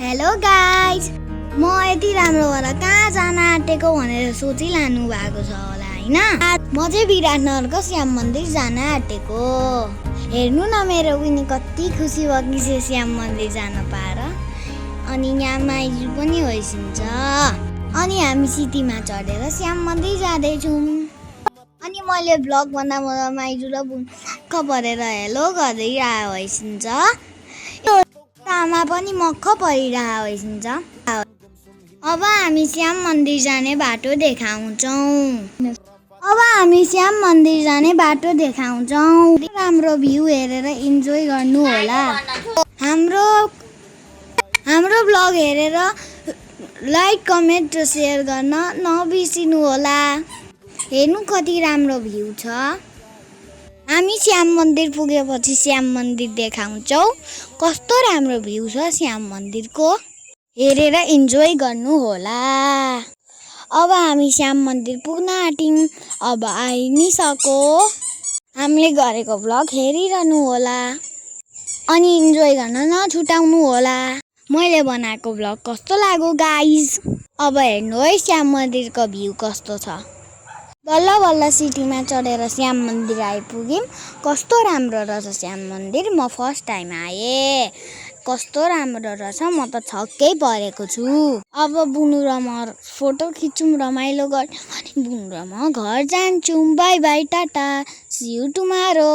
Hello guys, म यति राम्रो भएर कहाँ जान आँटेको भनेर सोचिरहनु भएको छ होला हैन। म चाहिँ विराटनगरको श्याम मन्दिर जान आँटेको। हेर्नु न मेरो विनी कति खुसी भएको छ श्याम मन्दिर जान पाएर। अनि यहाँ माइजू पनि होइसिन्छ। अनि हामी सिटीमा चढेर श्याम मन्दिर जाँदैछौँ। अनि मैले भ्लग भन्दा माइजू र मक्ख परेर हेलो गर्दै होइसिन्छ। आमा पनि मक्ख परिरहेको होइसिन्छ। अब हामी श्याम मन्दिर जाने बाटो देखाउँछौँ। राम्रो भ्यू हेरेर इन्जोय गर्नु होला। हाम्रो ब्लग हेरेर लाइक कमेन्ट र सेयर गर्न नबिर्सिनु होला। हेर्नु कति राम्रो भ्यू छ। हामी श्याम मन्दिर पुगेपछि श्याम मन्दिर देखाउँछौँ। कस्तो राम्रो भ्यू छ श्याम मन्दिरको। हेरेर इन्जोय गर्नु होला। अब हामी श्याम मन्दिर पुग्न आँट्यौँ। अब आइ नि सक्यो। हामीले गरेको भ्लग हेरिरहनु होला। अनि इन्जोय गर्न नछुटाउनु होला। मैले बनाएको भ्लग कस्तो लाग्यो गाइज। अब हेर्नु है श्याम मन्दिरको भ्यू कस्तो छ। बल्ल बल्ल सिटीमा चढेर श्याम मन्दिर आइपुग्यौँ। कस्तो राम्रो रहेछ श्याम मन्दिर। म फर्स्ट टाइम आएँ। कस्तो राम्रो रहेछ। म त छक्कै परेको छु। अब बुनु र म फोटो खिचौँ रमाइलो गर्ने। बुनु र म घर जान्छौँ। Bye bye tata. See you tomorrow.